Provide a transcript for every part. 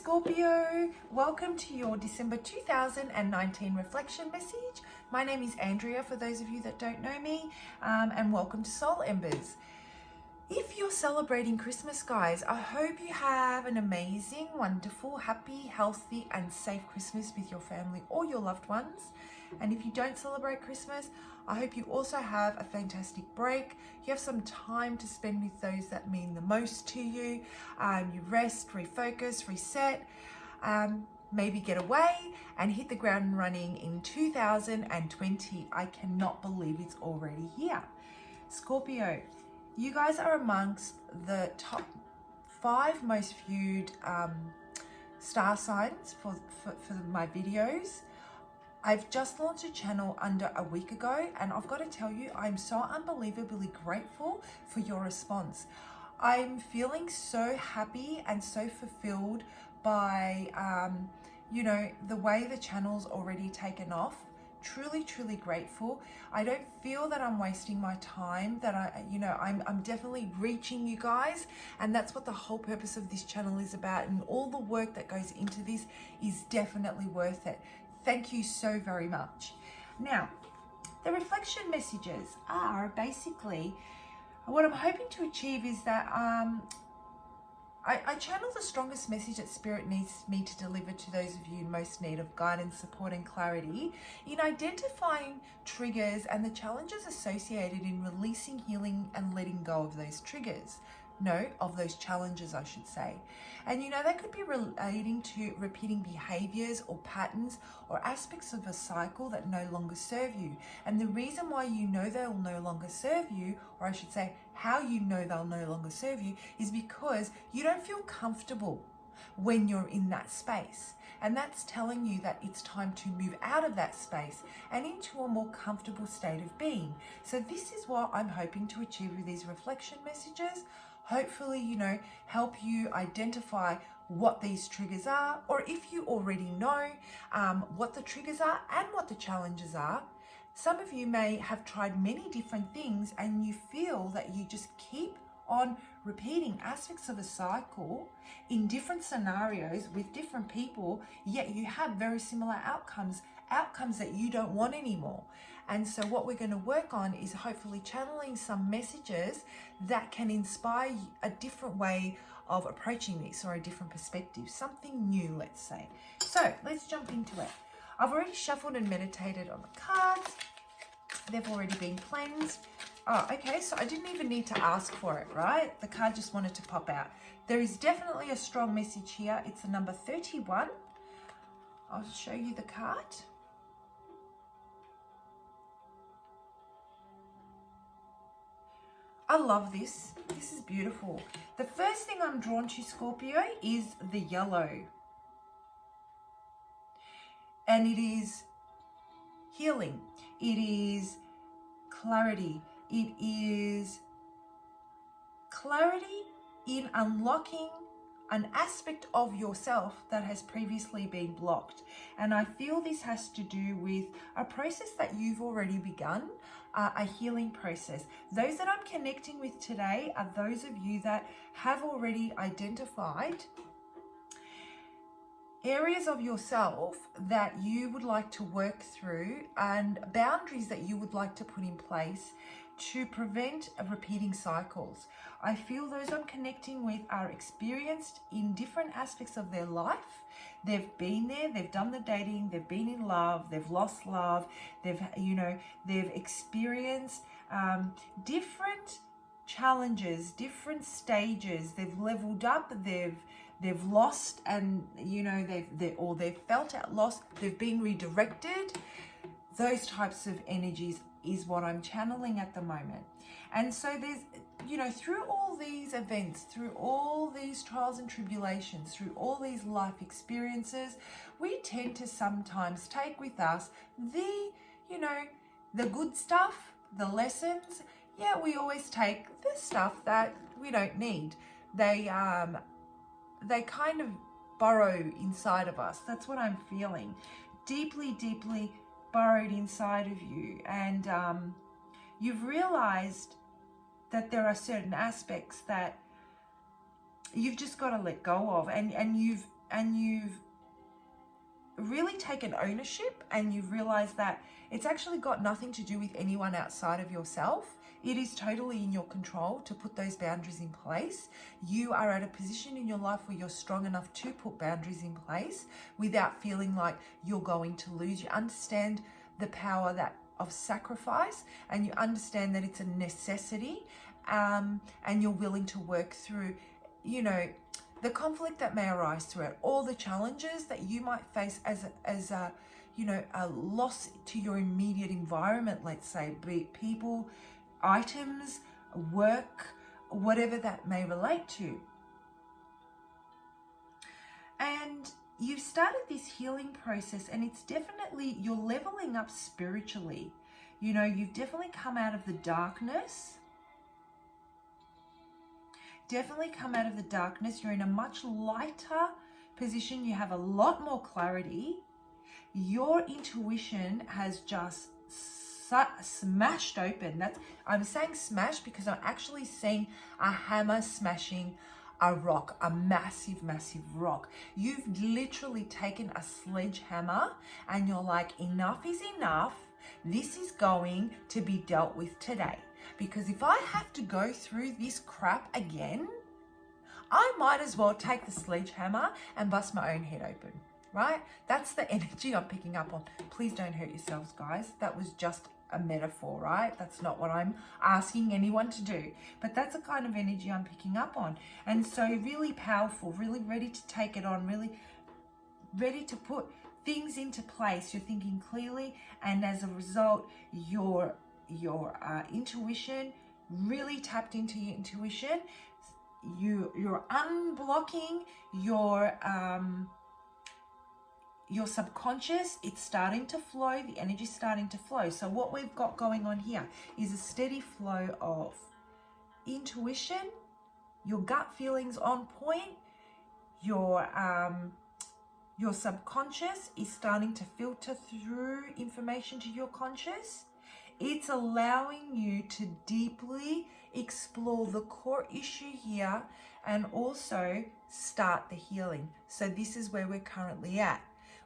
Scorpio, welcome to your December 2019 reflection message. My name is Andrea, for those of you that don't know me, and welcome to Soul Embers. If you're celebrating Christmas, guys, I hope you have an amazing, wonderful, happy, healthy, and safe Christmas with your family or your loved ones. And if you don't celebrate Christmas, I hope you also have a fantastic break. You have some time to spend with those that mean the most to you. You rest, refocus, reset, maybe get away and hit the ground running in 2020. I cannot believe it's already here. Scorpio, you guys are amongst the top 5 most viewed star signs for my videos. I've just launched a channel under a week ago, and I've got to tell you, I'm so unbelievably grateful for your response. I'm feeling so happy and so fulfilled by, the way the channel's already taken off. Truly, truly grateful. I don't feel that I'm wasting my time, that I'm definitely reaching you guys, and that's what the whole purpose of this channel is about, and all the work that goes into this is definitely worth it. Thank you so very much. Now, the reflection messages are basically what I'm hoping to achieve is that I channel the strongest message that Spirit needs me to deliver to those of you in most need of guidance, support, and clarity in identifying triggers and the challenges associated in releasing, healing, and letting go of those triggers. No, of those challenges, I should say. And that could be relating to repeating behaviors or patterns or aspects of a cycle that no longer serve you. And the reason why you know they'll no longer serve you, or I should say, how you know they'll no longer serve you, is because you don't feel comfortable when you're in that space. And that's telling you that it's time to move out of that space and into a more comfortable state of being. So this is what I'm hoping to achieve with these reflection messages. Hopefully, help you identify what these triggers are, or if you already know what the triggers are and what the challenges are. Some of you may have tried many different things and you feel that you just keep on repeating aspects of a cycle in different scenarios with different people, yet you have very similar outcomes that you don't want anymore. And so what we're going to work on is hopefully channeling some messages that can inspire a different way of approaching this, or a different perspective, something new, let's say. So let's jump into it. I've already shuffled and meditated on the cards. They've already been cleansed. Oh, okay, so I didn't even need to ask for it, right? The card just wanted to pop out. There is definitely a strong message here. It's the number 31. I'll show you the card. I love this. This is beautiful. The first thing I'm drawn to, Scorpio, is the yellow. And it is healing. It is clarity. It is clarity in unlocking an aspect of yourself that has previously been blocked. And I feel this has to do with a process that you've already begun, a healing process. Those that I'm connecting with today are those of you that have already identified areas of yourself that you would like to work through and boundaries that you would like to put in place to prevent repeating cycles. I feel those I'm connecting with are experienced in different aspects of their life. They've been there, they've done the dating, they've been in love, they've lost love, they've experienced different challenges, different stages. They've leveled up, they've lost, and they've felt at loss, they've been redirected. Those types of energies is what I'm channeling at the moment. And so there's, through all these events, through all these trials and tribulations, through all these life experiences, we tend to sometimes take with us the good stuff, the lessons. Yeah, we always take the stuff that we don't need. They kind of burrow inside of us. That's what I'm feeling. Deeply, deeply burrowed inside of you, and you've realized that there are certain aspects that you've just got to let go of, and you've really taken ownership, and you've realized that it's actually got nothing to do with anyone outside of yourself. It is totally in your control to put those boundaries in place. You are at a position in your life where you're strong enough to put boundaries in place without feeling like you're going to lose. You understand the power of sacrifice, and you understand that it's a necessity, and you're willing to work through, the conflict that may arise through it, all the challenges that you might face as a loss to your immediate environment, let's say, be it people, items, work, whatever that may relate to. And you've started this healing process, and it's definitely, you're leveling up spiritually. You've definitely come out of the darkness. Definitely come out of the darkness. You're in a much lighter position. You have a lot more clarity. Your intuition has just smashed open. I'm saying smash because I'm actually seeing a hammer smashing a rock, a massive, massive rock. You've literally taken a sledgehammer and you're like, enough is enough. This is going to be dealt with today. Because if I have to go through this crap again, I might as well take the sledgehammer and bust my own head open, right? That's the energy I'm picking up on. Please don't hurt yourselves, guys. That was just a metaphor, right? That's not what I'm asking anyone to do. But that's the kind of energy I'm picking up on. And so really powerful, really ready to take it on, really ready to put things into place. You're thinking clearly, and as a result, your intuition, really tapped into your intuition. You're unblocking your subconscious. It's starting to flow. The energy's starting to flow. So what we've got going on here is a steady flow of intuition, your gut feelings on point, your subconscious is starting to filter through information to your conscious. It's allowing you to deeply explore the core issue here and also start the healing. So this is where we're currently at.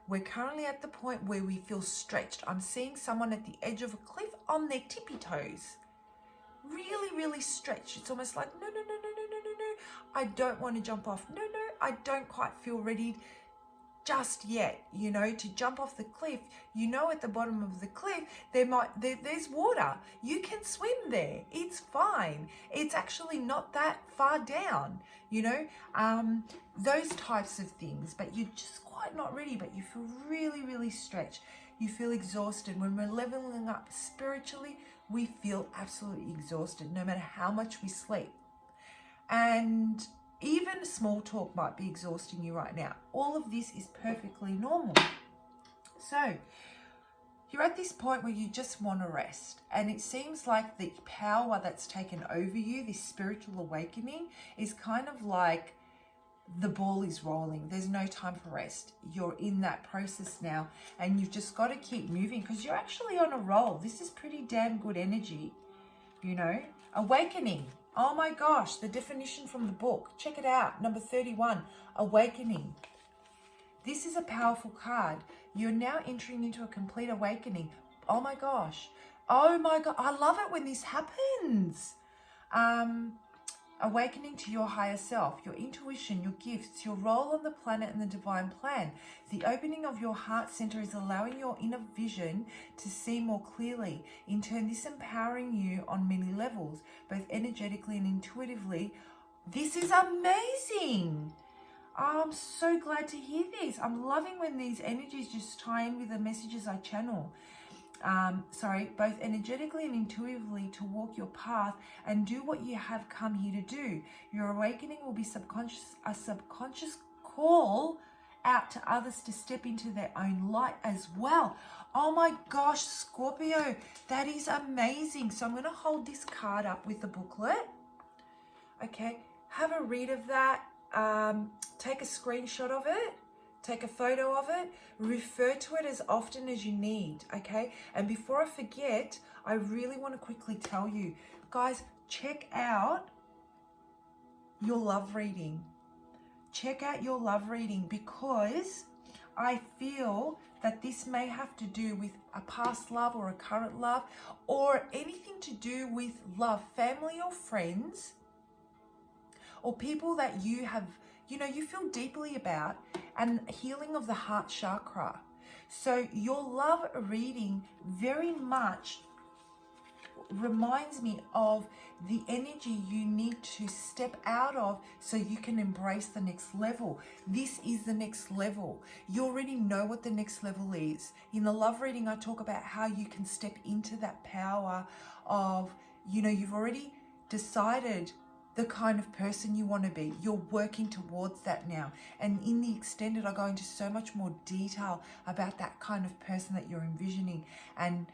We're currently at the point where we feel stretched. I'm seeing someone at the edge of a cliff on their tippy toes. Really, really stretched. It's almost like, no. I don't want to jump off. No, I don't quite feel ready just yet, to jump off the cliff. At the bottom of the cliff, there's water. You can swim there. It's fine. It's actually not that far down, those types of things. But you're just quite not ready, but you feel really, really stretched. You feel exhausted. When we're leveling up spiritually, we feel absolutely exhausted, no matter how much we sleep. And even small talk might be exhausting you right now. All of this is perfectly normal. So you're at this point where you just want to rest. And it seems like the power that's taken over you, this spiritual awakening, is kind of like the ball is rolling. There's no time for rest. You're in that process now, and you've just got to keep moving because you're actually on a roll. This is pretty damn good energy, Awakening. Oh my gosh, the definition from the book. Check it out. Number 31, awakening. This is a powerful card. You're now entering into a complete awakening. Oh my gosh. I love it when this happens. Awakening to your higher self, your intuition, your gifts, your role on the planet and the divine plan. The opening of your heart center is allowing your inner vision to see more clearly. In turn, this empowering you on many levels, both energetically and intuitively. This is amazing. I'm so glad to hear this. I'm loving when these energies just tie in with the messages I channel. Both energetically and intuitively to walk your path and do what you have come here to do. Your awakening will be a subconscious call out to others to step into their own light as well. Oh my gosh, Scorpio, that is amazing. So I'm going to hold this card up with the booklet. Okay, have a read of that. Take a screenshot of it. Take a photo of it, refer to it as often as you need, okay? And before I forget, I really want to quickly tell you, guys, check out your love reading. check out your love reading, because I feel that this may have to do with a past love or a current love, or anything to do with love, family or friends, or people that you have, you feel deeply about, and healing of the heart chakra. So your love reading very much reminds me of the energy you need to step out of so you can embrace the next level. This is the next level. You already know what the next level is. In the love reading, I talk about how you can step into that power of, you've already decided the kind of person you want to be. You're working towards that now. And in the extended, I go into so much more detail about that kind of person that you're envisioning, and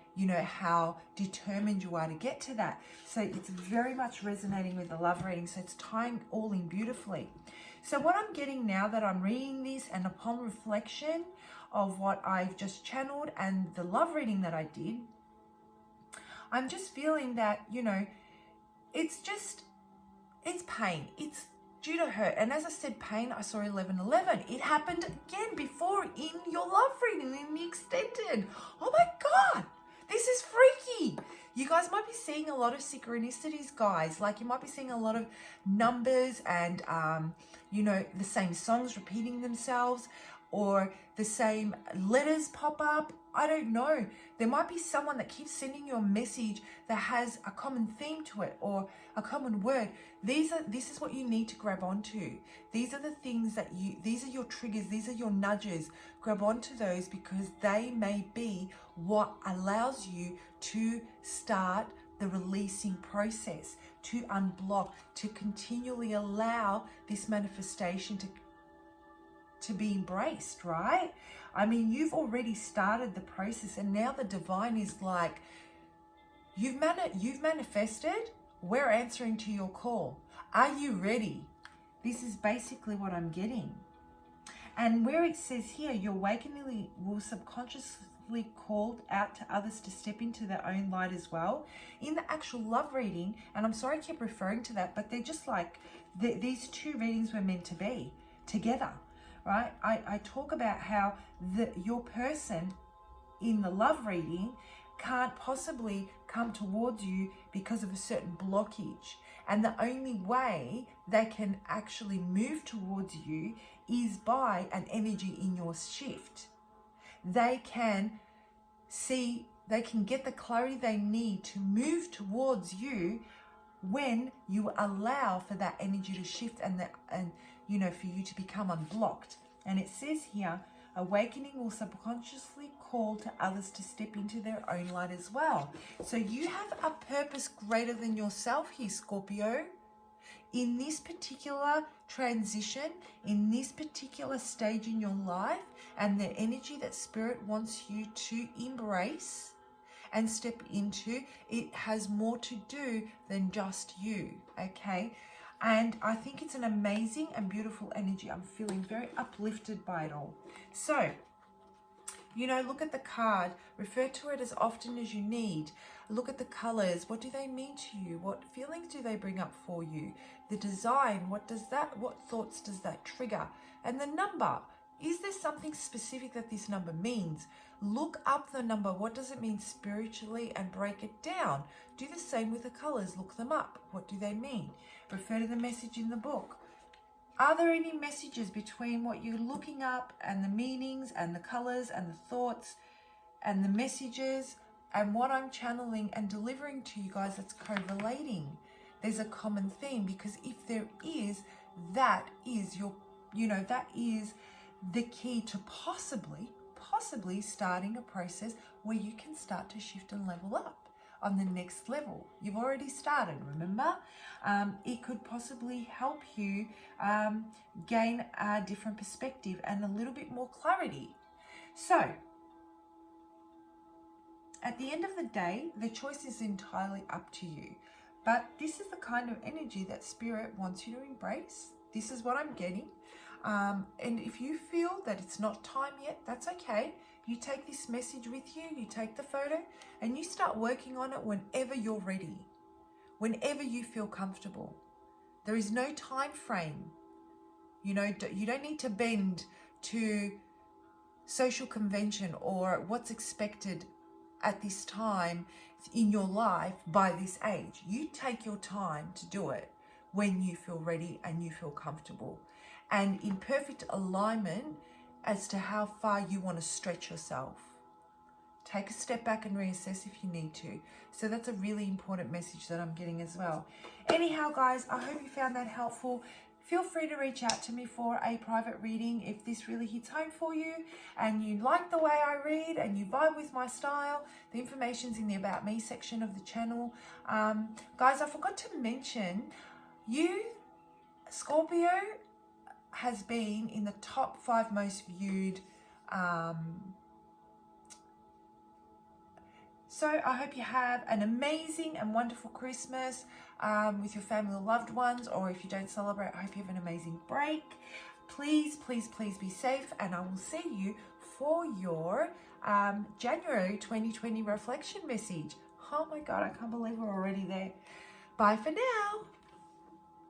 how determined you are to get to that. So it's very much resonating with the love reading. So it's tying all in beautifully. So what I'm getting now that I'm reading this, and upon reflection of what I've just channeled and the love reading that I did, I'm just feeling that, it's pain. It's due to hurt. And as I said, pain, I saw 1111. It happened again before in your love reading, in the extended. Oh my God, this is freaky. You guys might be seeing a lot of synchronicities, guys. Like, you might be seeing a lot of numbers and, the same songs repeating themselves, or the same letters pop up. I don't know. There might be someone that keeps sending you a message that has a common theme to it, or a common word. This is what you need to grab onto. These are the things these are your triggers, these are your nudges. Grab onto those, because they may be what allows you to start the releasing process, to unblock, to continually allow this manifestation to be embraced, right? I mean, you've already started the process, and now the divine is like, you've manifested. We're answering to your call. Are you ready? This is basically what I'm getting. And where it says here, your awakening will subconsciously call out to others to step into their own light as well. In the actual love reading, and I'm sorry I keep referring to that, but they're just like, these two readings were meant to be together. Right? I talk about how your person in the love reading can't possibly come towards you because of a certain blockage. And the only way they can actually move towards you is by an energy in your shift. They can get the clarity they need to move towards you when you allow for that energy to shift and for you to become unblocked. And it says here, awakening will subconsciously call to others to step into their own light as well. So you have a purpose greater than yourself here, Scorpio. In this particular transition, in this particular stage in your life, and the energy that Spirit wants you to embrace and step into, it has more to do than just you, okay? And I think it's an amazing and beautiful energy. I'm feeling very uplifted by it all. So, look at the card. Refer to it as often as you need. Look at the colors. What do they mean to you? What feelings do they bring up for you? The design, what thoughts does that trigger? And the number. Is there something specific that this number means? Look up the number. What does it mean spiritually, and break it down? Do the same with the colors. Look them up. What do they mean? Refer to the message in the book. Are there any messages between what you're looking up and the meanings and the colors and the thoughts and the messages and what I'm channeling and delivering to you guys that's correlating? There's a common theme, because if there is, that is that is the key to possibly starting a process where you can start to shift and level up on the next level. You've already started, remember? It could possibly help you gain a different perspective and a little bit more clarity. So, at the end of the day, the choice is entirely up to you. But this is the kind of energy that Spirit wants you to embrace. This is what I'm getting. And if you feel that it's not time yet, that's okay. You take this message with you, you take the photo, and you start working on it whenever you're ready, whenever you feel comfortable. There is no time frame. You know, you don't need to bend to social convention or what's expected at this time in your life by this age. You take your time to do it when you feel ready and you feel comfortable, and in perfect alignment as to how far you want to stretch yourself. Take a step back and reassess if you need to. So that's a really important message that I'm getting as well. Anyhow, guys, I hope you found that helpful. Feel free to reach out to me for a private reading if this really hits home for you and you like the way I read and you vibe with my style. The information's in the About Me section of the channel. Guys, I forgot to mention, Scorpio has been in the top 5 most viewed. So I hope you have an amazing and wonderful Christmas with your family or loved ones, or if you don't celebrate, I hope you have an amazing break. Please, please, please be safe, and I will see you for your January 2020 reflection message. Oh my God, I can't believe we're already there. Bye for now.